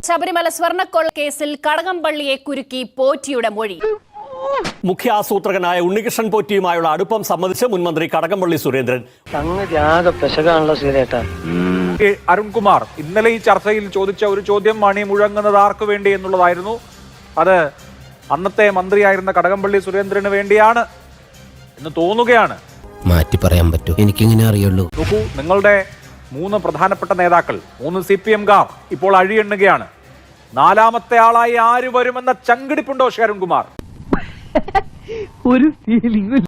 ശബരിമല സ്വർണ്ണക്കൊള്ള കേസിൽ കടകംപള്ളിയെ കുരുക്കി പോറ്റിയുടെ മൊഴി. മുഖ്യ ആസൂത്രകനായ ഉണ്ണികൃഷ്ണൻ പോറ്റിയുമായുള്ള അടുപ്പം സംബന്ധിച്ച് മുൻമന്ത്രി കടകംപള്ളി സുരേന്ദ്രൻ. അരുൺകുമാർ ഇന്നലെ ഈ ചർച്ചയിൽ ചോദിച്ച ഒരു ചോദ്യം മണി മുഴങ്ങുന്നത് ആർക്കു വേണ്ടി എന്നുള്ളതായിരുന്നു. അത് അന്നത്തെ മന്ത്രിയായിരുന്ന കടകംപള്ളി സുരേന്ദ്രന് വേണ്ടിയാണ് എന്ന് തോന്നുകയാണ്. മാറ്റി പറയാൻ പറ്റൂ, എനിക്കിങ്ങനെ അറിയുള്ളൂ. നോക്കൂ, നിങ്ങളുടെ 3 പ്രധാനപ്പെട്ട നേതാക്കൾ, 3 CPM-കാർ ഇപ്പോൾ അഴിയെണ്ണുകയാണ്. 4ാമത്തെ ആളായി ആര് വരുമെന്ന ചങ്കിടിപ്പുണ്ടോ ശ്രീ അരുൺകുമാർ?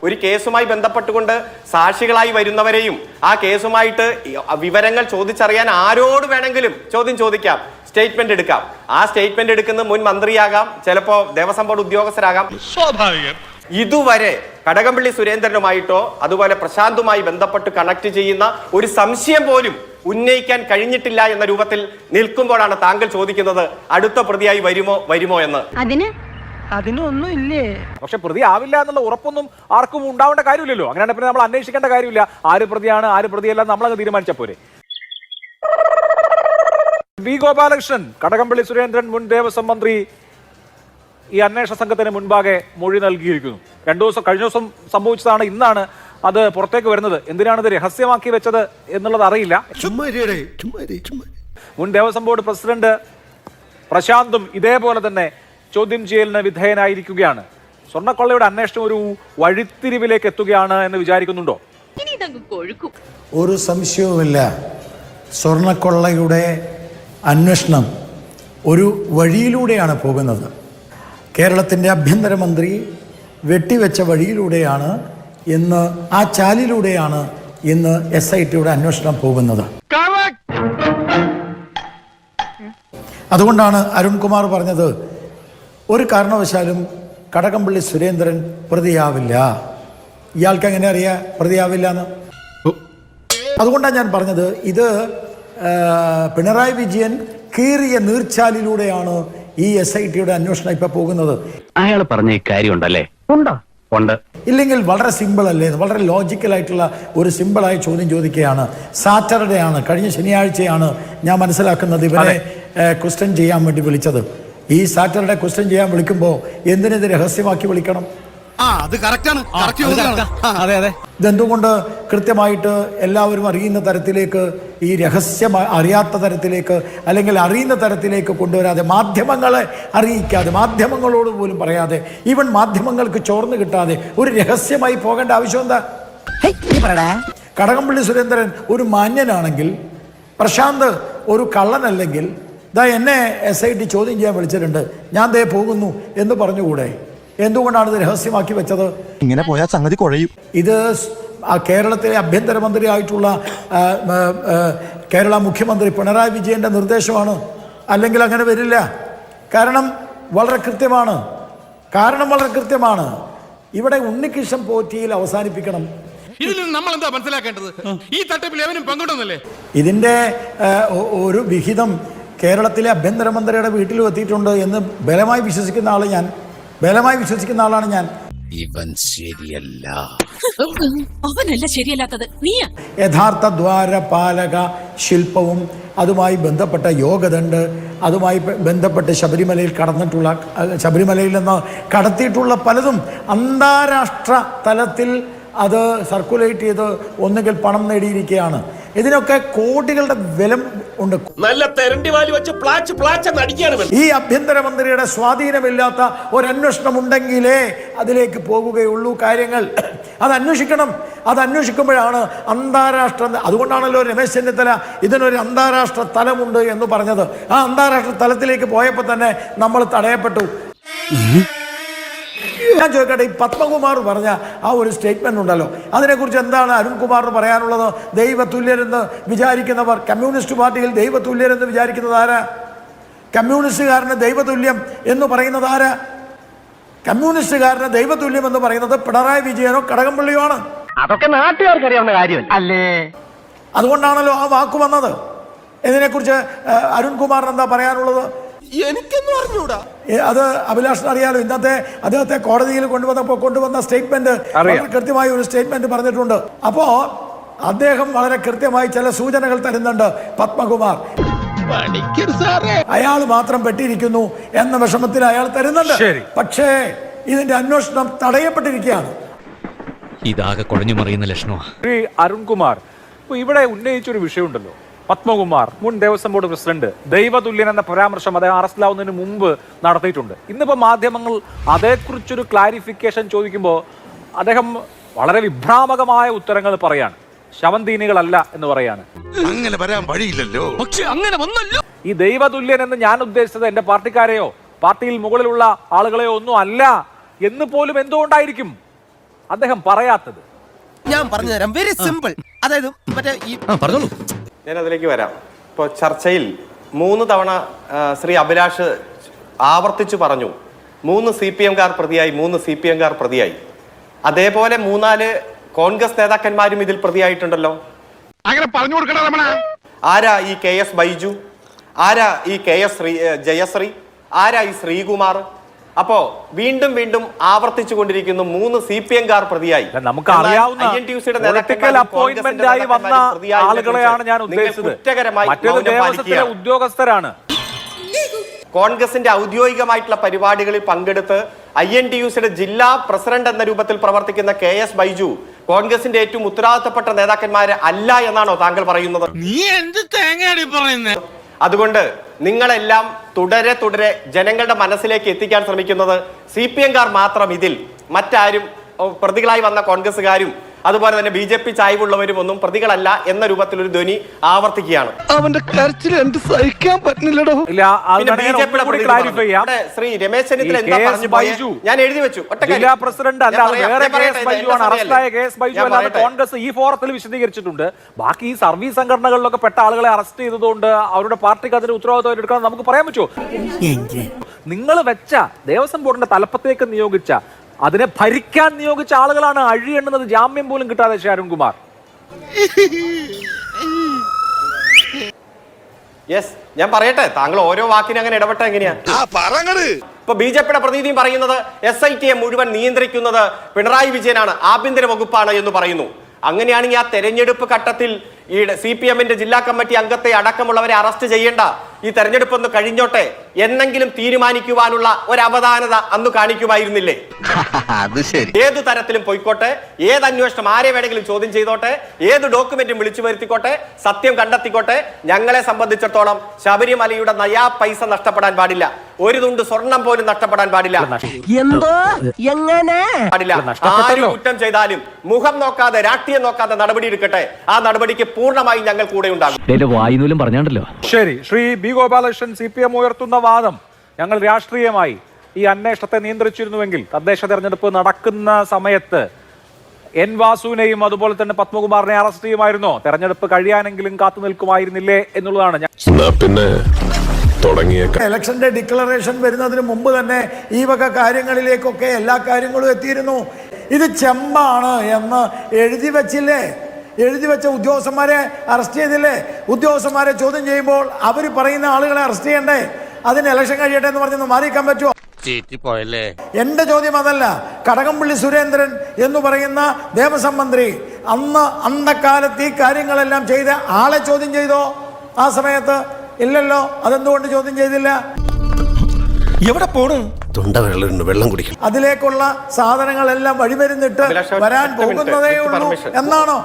ഒരു കേസുമായി ബന്ധപ്പെട്ടുകൊണ്ട് സാക്ഷികളായി വരുന്നവരെയും ആ കേസുമായിട്ട് വിവരങ്ങൾ ചോദിച്ചറിയാൻ ആരോട് വേണമെങ്കിലും ചോദ്യം ചോദിക്കാം, സ്റ്റേറ്റ്മെന്റ് എടുക്കാം. ആ സ്റ്റേറ്റ്മെന്റ് എടുക്കുന്ന മുൻ മന്ത്രിയാകാം, ചിലപ്പോ ദേവസ്വം ബോർഡ് ഉദ്യോഗസ്ഥരാകാം. സ്വാഭാവികം. ഇതുവരെ കടകംപള്ളി സുരേന്ദ്രനുമായിട്ടോ അതുപോലെ പ്രശാന്തുമായി ബന്ധപ്പെട്ട് കണക്ട് ചെയ്യുന്ന ഒരു സംശയം പോലും ഉന്നയിക്കാൻ കഴിഞ്ഞിട്ടില്ല എന്ന രൂപത്തിൽ നിൽക്കുമ്പോഴാണ് താങ്കൾ ചോദിക്കുന്നത് അടുത്ത പ്രതിയായി വരുമോ എന്ന്. അതിനൊന്നും ഇല്ലേ? പക്ഷെ പ്രതി ആവില്ല എന്നുള്ള ഉറപ്പൊന്നും ആർക്കും ഉണ്ടാവേണ്ട കാര്യമില്ലല്ലോ. അങ്ങനെയാണ് പിന്നെ നമ്മൾ അന്വേഷിക്കേണ്ട കാര്യമില്ല. ആര് പ്രതിയാണ് ആര് പ്രതിയല്ല നമ്മളങ്ങ് തീരുമാനിച്ച പോരെ. വി ഗോപാലകൃഷ്ണൻ, കടകംപള്ളി സുരേന്ദ്രൻ മുൻ ദേവസ്വം മന്ത്രി ഈ അന്വേഷണ സംഘത്തിന് മുൻപാകെ മൊഴി നൽകിയിരിക്കുന്നു. കഴിഞ്ഞ ദിവസം സംഭവിച്ചതാണ്, ഇന്നാണ് അത് പുറത്തേക്ക് വരുന്നത്. എന്തിനാണ് ഇത് രഹസ്യമാക്കി വെച്ചത് എന്നുള്ളത് അറിയില്ല. മുൻ ദേവസ്വം ബോർഡ് പ്രസിഡന്റ് പ്രശാന്തും ഇതേപോലെ തന്നെ ചോദ്യം ചെയ്യലിന് വിധേയനായിരിക്കുകയാണ്. സ്വർണ്ണക്കൊള്ളയുടെ അന്വേഷണം ഒരു വഴിത്തിരിവിലേക്ക് എത്തുകയാണ് എന്ന് വിചാരിക്കുന്നുണ്ടോ? ഒരു സംശയവുമില്ല, സ്വർണ്ണക്കൊള്ളയുടെ അന്വേഷണം ഒരു വഴിയിലൂടെയാണ് പോകുന്നത്. കേരളത്തിൻ്റെ ആഭ്യന്തരമന്ത്രി വെട്ടിവെച്ച വഴിയിലൂടെയാണ് ഇന്ന്, ആ ചാലിലൂടെയാണ് ഇന്ന് SITയുടെ അന്വേഷണം പോകുന്നത്. അതുകൊണ്ടാണ് അരുൺകുമാർ പറഞ്ഞത് ഒരു കാരണവശാലും കടകംപള്ളി സുരേന്ദ്രൻ പ്രതിയാവില്ല. ഇയാൾക്ക് എങ്ങനെ അറിയാം പ്രതിയാവില്ല എന്ന്? അതുകൊണ്ടാണ് ഞാൻ പറഞ്ഞത് ഇത് പിണറായി വിജയൻ കീറിയ നീർച്ചാലിലൂടെയാണ് ഈ SITയുടെ അന്വേഷണം ഇപ്പൊ പോകുന്നത്. അയാൾ പറഞ്ഞ കാര്യം ഉണ്ടല്ലേ? ഉണ്ട്. ഇല്ലെങ്കിൽ വളരെ സിമ്പിൾ അല്ലേ, വളരെ ലോജിക്കലായിട്ടുള്ള ഒരു സിമ്പിളായ ചോദ്യം ചോദിക്കുകയാണ്. സാറ്റർഡേ ആണ്, കഴിഞ്ഞ ശനിയാഴ്ചയാണ് ഞാൻ മനസ്സിലാക്കുന്നത് ഇവരെ ക്വസ്റ്റ്യൻ ചെയ്യാൻ വേണ്ടി വിളിച്ചത്. ഈ സാറ്റർഡേ ക്വസ്റ്റ്യൻ ചെയ്യാൻ വിളിക്കുമ്പോൾ എന്തിനത് രഹസ്യമാക്കി വിളിക്കണം? ഇതെന്തുകൊണ്ട് കൃത്യമായിട്ട് എല്ലാവരും അറിയുന്ന തരത്തിലേക്ക്, ഈ രഹസ്യമായി അറിയാത്ത തരത്തിലേക്ക് അല്ലെങ്കിൽ അറിയുന്ന തരത്തിലേക്ക് കൊണ്ടുവരാതെ, മാധ്യമങ്ങളെ അറിയിക്കാതെ, മാധ്യമങ്ങളോട് പോലും പറയാതെ, ഈവൻ മാധ്യമങ്ങൾക്ക് ചോർന്ന് കിട്ടാതെ ഒരു രഹസ്യമായി പോകേണ്ട ആവശ്യം എന്താ? കടകംപള്ളി സുരേന്ദ്രൻ ഒരു മാന്യനാണെങ്കിൽ, പ്രശാന്ത് ഒരു കള്ളനല്ലെങ്കിൽ, എന്നെ SIT ചോദ്യം ചെയ്യാൻ വിളിച്ചിട്ടുണ്ട്, ഞാൻ ദേ പോകുന്നു എന്ന് പറഞ്ഞുകൂടെ? എന്തുകൊണ്ടാണ് ഇത് രഹസ്യമാക്കി വെച്ചത്? ഇങ്ങനെ പോയാൽ സംഗതി കുഴയും. ഇത് കേരളത്തിലെ ആഭ്യന്തരമന്ത്രിയായിട്ടുള്ള കേരള മുഖ്യമന്ത്രി പിണറായി വിജയന്റെ നിർദ്ദേശമാണ്. അല്ലെങ്കിൽ അങ്ങനെ വരില്ല. കാരണം വളരെ കൃത്യമാണ്. ഇവിടെ ഉണ്ണികൃഷ്ണൻ പോറ്റിയിൽ അവസാനിപ്പിക്കണം. ഇതിന്റെ ഒരു വിഹിതം കേരളത്തിലെ ആഭ്യന്തരമന്ത്രിയുടെ വീട്ടിലും എത്തിയിട്ടുണ്ട് എന്ന് ബലമായി വിശ്വസിക്കുന്ന ആളാണ് ഞാൻ. ഇവൻ ശരിയല്ല. യഥാർത്ഥ ദ്വാരപാലക ശില്പവും അതുമായി ബന്ധപ്പെട്ട യോഗദണ്ഡ്, അതുമായി ബന്ധപ്പെട്ട് ശബരിമലയിൽ നിന്ന് കടത്തിയിട്ടുള്ള പലതും അന്താരാഷ്ട്ര തലത്തിൽ അത് സർക്കുലേറ്റ് ചെയ്ത് ഒന്നുകിൽ പണം നേടിയിരിക്കുകയാണ്. ഇതിനൊക്കെ കോടികളുടെ വില ഉണ്ട്. ഈ ആഭ്യന്തരമന്ത്രിയുടെ സ്വാധീനമില്ലാത്ത ഒരു അന്വേഷണം ഉണ്ടെങ്കിലേ അതിലേക്ക് പോകുകയുള്ളൂ കാര്യങ്ങൾ. അത് അന്വേഷിക്കുമ്പോഴാണ് അന്താരാഷ്ട്ര, അതുകൊണ്ടാണല്ലോ രമേശ് ചെന്നിത്തല ഇതിനൊരു അന്താരാഷ്ട്ര തലമുണ്ട് എന്ന് പറഞ്ഞത്. ആ അന്താരാഷ്ട്ര തലത്തിലേക്ക് പോയപ്പോൾ തന്നെ നമ്മൾ തടയപ്പെട്ടു. ഞാൻ ചോദിക്കട്ടെ, ഈ പത്മകുമാർ പറഞ്ഞ ആ ഒരു സ്റ്റേറ്റ്മെന്റ് ഉണ്ടല്ലോ, അതിനെക്കുറിച്ച് എന്താണ് അരുൺകുമാറിന് പറയാനുള്ളത്? ദൈവതുല്യരെന്ന് വിചാരിക്കുന്നവർ, കമ്മ്യൂണിസ്റ്റ് പാർട്ടിയിൽ ദൈവതുല്യരെന്ന് വിചാരിക്കുന്നത് ആരാ? കമ്മ്യൂണിസ്റ്റുകാരന് ദൈവതുല്യം എന്ന് പറയുന്നത് ആരാ? കമ്മ്യൂണിസ്റ്റുകാരന് ദൈവതുല്യം എന്ന് പറയുന്നത് പിണറായി വിജയനോ കടകംപള്ളിയോ ആണ്. അതൊക്കെ നാട്ടുകാർക്ക് അറിയാവുന്ന കാര്യം അല്ലേ? അതുകൊണ്ടാണല്ലോ ആ വാക്ക് വന്നത്. ഇതിനെക്കുറിച്ച് അരുൺകുമാറിന് എന്താ പറയാനുള്ളത്? എനിക്കൊന്നും അറിഞ്ഞൂടാ. അത് അഭിലാഷിന് അറിയാലോ. ഇന്നത്തെ അദ്ദേഹത്തെ കോടതിയിൽ കൊണ്ടുവന്ന സ്റ്റേറ്റ്മെന്റ് കൃത്യമായ ഒരു സ്റ്റേറ്റ്മെന്റ് പറഞ്ഞിട്ടുണ്ട്. അപ്പോ അദ്ദേഹം വളരെ കൃത്യമായി ചില സൂചനകൾ തരുന്നുണ്ട് പത്മകുമാർ. അയാൾ മാത്രം പെട്ടിരിക്കുന്നു എന്ന വിഷമത്തിൽ അയാൾ തരുന്നുണ്ട്. ശരി. പക്ഷേ ഇതിന്റെ അന്വേഷണം തടയപ്പെട്ടിരിക്കുകയാണ്. ഇതാകെ കുഴഞ്ഞു മറിയുന്ന ലക്ഷണമാണ്. ശ്രീ അരുൺകുമാർ, ഇപ്പൊ ഇവിടെ ഉന്നയിച്ചൊരു വിഷയമുണ്ടല്ലോ. പത്മകുമാർ, മുൻ ദേവസ്വം ബോർഡ് പ്രസിഡന്റ്, ദൈവതുല്യൻ എന്ന പരാമർശം അദ്ദേഹം അറസ്റ്റിലാവുന്നതിന് മുമ്പ് നടത്തിയിട്ടുണ്ട്. ഇന്നിപ്പോ മാധ്യമങ്ങൾ അതേക്കുറിച്ചൊരു ക്ലാരിഫിക്കേഷൻ ചോദിക്കുമ്പോൾ അദ്ദേഹം വളരെ വിഭ്രാമകമായ ഉത്തരങ്ങൾ പറയാണ്. ശവന്തീനികളല്ല എന്ന് പറയാണ്. അങ്ങനെ വരാൻ വഴിയില്ലല്ലോ. പക്ഷെ അങ്ങനെ വന്നല്ലോ. ഈ ദൈവതുല്യൻ എന്ന് ഞാൻ ഉദ്ദേശിച്ചത് എന്റെ പാർട്ടിക്കാരെയോ പാർട്ടിയിൽ മുകളിലുള്ള ആളുകളെയോ ഒന്നും അല്ല എന്ന് പോലും എന്തുകൊണ്ടായിരിക്കും അദ്ദേഹം പറയാത്തത്? ഞാൻ പറഞ്ഞു തരാം, വെരി സിമ്പിൾ. അതായത് മറ്റേ പറഞ്ഞോളൂ. ഞാൻ അതിലേക്ക് വരാം. ഇപ്പോൾ ചർച്ചയിൽ 3 തവണ ശ്രീ അഭിലാഷ് ആവർത്തിച്ചു പറഞ്ഞു 3 CPM-കാർ പ്രതിയായി, 3 CPM-കാർ പ്രതിയായി. അതേപോലെ 3-4 കോൺഗ്രസ് നേതാക്കന്മാരും ഇതിൽ പ്രതിയായിട്ടുണ്ടല്ലോ. അങ്ങനെ പറഞ്ഞു കൊടുക്കണ രമണ. ആരാ ഈ KS ബൈജു? ആരാ ഈ KS ജയശ്രീ? ആരാ ഈ ശ്രീകുമാർ? അപ്പോ വീണ്ടും വീണ്ടും ആവർത്തിച്ചു കൊണ്ടിരിക്കുന്നു 3 CPM-കാർ പ്രതിയായി. നമുക്ക് അറിയാവുന്ന പൊളിറ്റിക്കൽ അപ്പോയിന്റ്മെന്റ് ആയി വന്ന ആളുകളെയാണ് ഞാൻ ഉദ്ദേശിച്ചത്. മറ്റേത് ദേവസ്വത്തിലെ ഉദ്യോഗസ്ഥരാണ്. കോൺഗ്രസിന്റെ ഔദ്യോഗികമായിട്ടുള്ള പരിപാടികളിൽ പങ്കെടുത്ത് INTUCയുടെ ജില്ലാ പ്രസിഡന്റ് എന്ന രൂപത്തിൽ പ്രവർത്തിക്കുന്ന KS ബൈജു കോൺഗ്രസിന്റെ ഏറ്റവും ഉത്തരവാദിത്തപ്പെട്ട നേതാക്കന്മാരെ അല്ല എന്നാണോ താങ്കൾ പറയുന്നത്? നീ എന്ത് തേങ്ങയാണ് പറയുന്നത്? അതുകൊണ്ട് നിങ്ങളെല്ലാം തുടരെ ജനങ്ങളുടെ മനസ്സിലേക്ക് എത്തിക്കാൻ ശ്രമിക്കുന്നത് CPM-കാർ മാത്രം ഇതിൽ, മറ്റാരും പ്രതികളായി വന്ന കോൺഗ്രസ്സുകാരും അതുപോലെ തന്നെ BJP ചായ്വുള്ളവരും ഒന്നും പ്രതികളല്ല എന്ന രൂപത്തിലൊരു ധ്വനി ആവർത്തിക്കുകയാണ്. അവന്റെ കരച്ചിൽ എനിക്ക് സഹിക്കാൻ പറ്റുന്നില്ലടോ. ഇല്ല, പിന്നെ BJP-യുടെ ക്ലാരിഫൈ ചെയ്യാം. ശ്രീ രമേശ് ചെന്നിത്തല എന്താ പറഞ്ഞു പോയത്? ഞാൻ എഴുതി വെച്ചു. ജില്ലാ പ്രസിഡന്റ് അല്ലാതെ വേറെ KS ബൈജു ആണ്. അറസ്റ്റായ KS ബൈജു അല്ലാതെ കോൺഗ്രസ് ഈ ഫോറത്തിൽ വിശദീകരിച്ചിട്ടുണ്ട്. ബാക്കി ഈ സർവീസ് സംഘടനകളിലൊക്കെ പെട്ട ആളുകളെ അറസ്റ്റ് ചെയ്തതുകൊണ്ട് അവരുടെ പാർട്ടിക്ക് അതിന് ഉത്തരവാദിത്വം എടുക്കണം നമുക്ക് പറയാൻ പറ്റുമോ? നിങ്ങൾ വെച്ച ദേവസ്വം ബോർഡിന്റെ തലപ്പത്തേക്ക് നിയോഗിച്ച, അതിനെ ഭരിക്കാൻ നിയോഗിച്ച ആളുകളാണ് അഴി എണ്ണുന്നത് ജാമ്യം പോലും കിട്ടാതെ. അരുൺകുമാർ, യെസ്, ഞാൻ പറയട്ടെ, താങ്കൾ ഓരോ വാക്കിനും അങ്ങനെ ഇടപെട്ട എങ്ങനെയാ? ഇപ്പൊ BJP-യുടെ പ്രതിനിധിയും പറയുന്നത് SIT-യെ മുഴുവൻ നിയന്ത്രിക്കുന്നത് പിണറായി വിജയനാണ്, ആഭ്യന്തര വകുപ്പാണ് എന്ന് പറയുന്നു. അങ്ങനെയാണെങ്കിൽ ആ തെരഞ്ഞെടുപ്പ് ഘട്ടത്തിൽ ഈ CPM-ന്റെ ജില്ലാ കമ്മിറ്റി അംഗത്തെ അടക്കമുള്ളവരെ അറസ്റ്റ് ചെയ്യേണ്ട, ഈ തെരഞ്ഞെടുപ്പ് ഒന്ന് കഴിഞ്ഞോട്ടെ എന്നെങ്കിലും തീരുമാനിക്കുവാനുള്ള ഒരു അവധാനത അന്ന് കാണിക്കുമായിരുന്നില്ലേ? അത് ശരി. ഏതു തരത്തിലും പോയിക്കോട്ടെ, ഏത് അന്വേഷണം ആരെ വേണമെങ്കിലും ചോദ്യം ചെയ്തോട്ടെ, ഏത് ഡോക്യുമെന്റും വിളിച്ചു വരുത്തിക്കോട്ടെ, സത്യം കണ്ടെത്തിക്കോട്ടെ. ഞങ്ങളെ സംബന്ധിച്ചിടത്തോളം ശബരിമലയുടെ നയാ പൈസ നഷ്ടപ്പെടാൻ പാടില്ല, ഒരു തുണ്ട് സ്വർണം പോലും നഷ്ടപ്പെടാൻ പാടില്ല. എന്തോ എങ്ങനെ പാടില്ല. ആര് കുറ്റം ചെയ്താലും മുഖം നോക്കാതെ, രാഷ്ട്രീയം നോക്കാതെ നടപടി എടുക്കട്ടെ. ആ നടപടിക്ക് പൂർണ്ണമായി ഞങ്ങൾ കൂടെ ഉണ്ടാകും. വായുനൂലും പറഞ്ഞാണ്ടല്ലോ. ശരി, ശ്രീ B. ഗോപാലകൃഷ്ണൻ, CPM ഉയർത്തുന്ന വാദം ഞങ്ങൾ രാഷ്ട്രീയമായി ഈ അന്വേഷണത്തെ നിയന്ത്രിച്ചിരുന്നുവെങ്കിൽ തദ്ദേശ തെരഞ്ഞെടുപ്പ് നടക്കുന്ന സമയത്ത് N. വാസുവിനെയും അതുപോലെ തന്നെ പത്മകുമാറിനെ അറസ്റ്റ് ചെയ്യുമായിരുന്നോ? തെരഞ്ഞെടുപ്പ് കഴിയാനെങ്കിലും കാത്തു നിൽക്കുമായിരുന്നില്ലേ എന്നുള്ളതാണ് ഞാൻ. പിന്നെ ഇലക്ഷന്റെ ഡിക്ലറേഷൻ വരുന്നതിന് മുമ്പ് തന്നെ ഈ വക കാര്യങ്ങളിലേക്കൊക്കെ എല്ലാ കാര്യങ്ങളും എത്തിയിരുന്നു. ഇത് ചെമ്പാണ് എന്ന് എഴുതി വെച്ചില്ലേ? എഴുതി വെച്ച ഉദ്യോഗസ്ഥന്മാരെ അറസ്റ്റ് ചെയ്തില്ലേ? ഉദ്യോഗസ്ഥന്മാരെ ചോദ്യം ചെയ്യുമ്പോൾ അവർ പറയുന്ന ആളുകളെ അറസ്റ്റ് ചെയ്യണ്ടേ? അതിന് ഇലക്ഷൻ കഴിയട്ടെ എന്ന് പറഞ്ഞൊന്ന് മാറിയിക്കാൻ പറ്റുമോ? എന്റെ ചോദ്യം അതല്ല. കടകംപള്ളി സുരേന്ദ്രൻ എന്ന് പറയുന്ന ദേവസ്വം മന്ത്രി അന്നക്കാലത്ത് ഈ കാര്യങ്ങളെല്ലാം ചെയ്ത ആളെ ചോദ്യം ചെയ്തോ? ആ സമയത്ത് ഇല്ലല്ലോ. അതെന്തുകൊണ്ട് ചോദ്യം ചെയ്തില്ല? എവിടെ പോണു? തൊണ്ട വെള്ളം കുടിക്കണം. അതിലേക്കുള്ള സാധനങ്ങളെല്ലാം വഴിമരുന്നിട്ട് വരാൻ പോകുന്നതേ ഉള്ളൂ എന്നാണോ?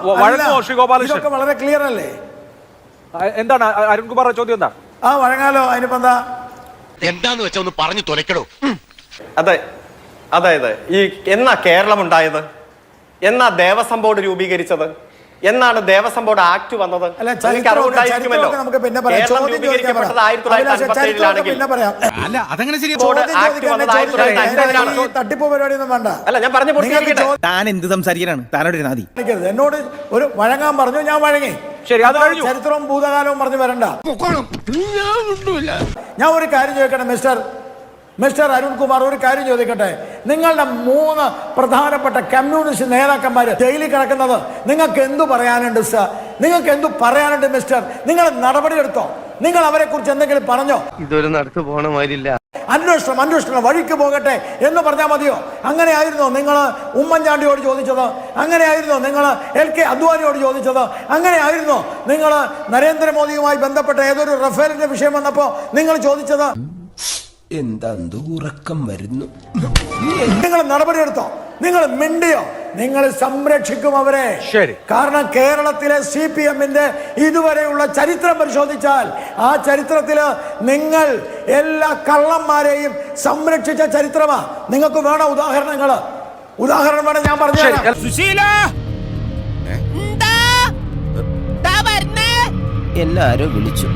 ഇതൊക്കെ വളരെ ക്ലിയർ അല്ലേ? എന്താണ് അരുൺകുമാറിന്റെ ചോദ്യം? എന്താ ആ വഴങ്ങാലോ? അതിനിപ്പോ എന്താന്ന് വെച്ചാ ഒന്ന് പറഞ്ഞു തുലക്കടോ. അതായത് ഈ എന്നാ കേരളം ഉണ്ടായത്? എന്നാ ദേവസ്വം ബോർഡ് രൂപീകരിച്ചത്? എന്നാണ് ദേവസ്വം ബോർഡ് ആക്ട് വന്നത്? എനിക്ക് അറിവുണ്ടായിരിക്കുമല്ലോ. കേരളം രൂപീകരിക്കപ്പെട്ടത് 1957-ലാണെങ്കിൽ തട്ടിപ്പ് പരിപാടിയൊന്നും വേണ്ട. അല്ല, ഞാൻ പറഞ്ഞു പൂർത്തിയാക്കട്ടെ. താൻ എന്ത് സംസാരിക്കാനാണ്? താനോട് നാദി എന്നോട് ഒരു വഴങ്ങാൻ പറഞ്ഞു, ഞാൻ വഴങ്ങി. ശരി, അത് കഴിഞ്ഞു. ചരിത്രവും ഭൂതകാലവും പറഞ്ഞു വരണ്ട. ഞാൻ ഒരു കാര്യം ചോദിക്കട്ടെ മിസ്റ്റർ അരുൺകുമാർ, ഒരു കാര്യം ചോദിക്കട്ടെ. നിങ്ങളുടെ 3 പ്രധാനപ്പെട്ട കമ്മ്യൂണിസ്റ്റ് നേതാക്കന്മാർ ജയിലിൽ കിടക്കുന്നത് നിങ്ങൾക്ക് എന്തു പറയാനുണ്ട് സർ? നിങ്ങൾക്ക് എന്തു പറയാനുണ്ട് മിസ്റ്റർ? നിങ്ങൾ നടപടി എടുത്തോ? നിങ്ങൾ അവരെ കുറിച്ച് എന്തെങ്കിലും പറഞ്ഞോ? ഇതൊരു നടത്തു പോണ മാതിരില്ല. അന്വേഷണം വഴിക്ക് പോകട്ടെ എന്ന് പറഞ്ഞാൽ മതിയോ? അങ്ങനെയായിരുന്നോ നിങ്ങൾ ഉമ്മൻചാണ്ടിയോട് ചോദിച്ചത്? അങ്ങനെയായിരുന്നോ നിങ്ങൾ LK അദ്വാനിയോട് ചോദിച്ചത്? അങ്ങനെയായിരുന്നോ നിങ്ങൾ നരേന്ദ്രമോദിയുമായി ബന്ധപ്പെട്ട ഏതൊരു റഫേലിന്റെ വിഷയം വന്നപ്പോൾ നിങ്ങൾ ചോദിച്ചത്? എന്താ ഉറക്കം വരുന്നു. നിങ്ങൾ നടപടിയെടുത്തോ? നിങ്ങൾ മിണ്ടിയോ? നിങ്ങൾ സംരക്ഷിക്കും അവരെ. ശരി. കാരണം കേരളത്തിലെ CPM-ന്റെ ഇതുവരെയുള്ള ചരിത്രം പരിശോധിച്ചാൽ ആ ചരിത്രത്തില് നിങ്ങൾ എല്ലാ കള്ളന്മാരെയും സംരക്ഷിച്ച ചരിത്രമാ. നിങ്ങൾക്ക് വേണം ഉദാഹരണം വേണം, ഞാൻ പറഞ്ഞുതരാം. എല്ലാരും വിളിച്ചു.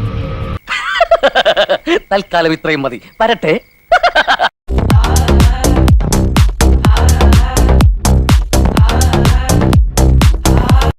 തൽക്കാലം ഇത്രയും മതി. വരട്ടെ.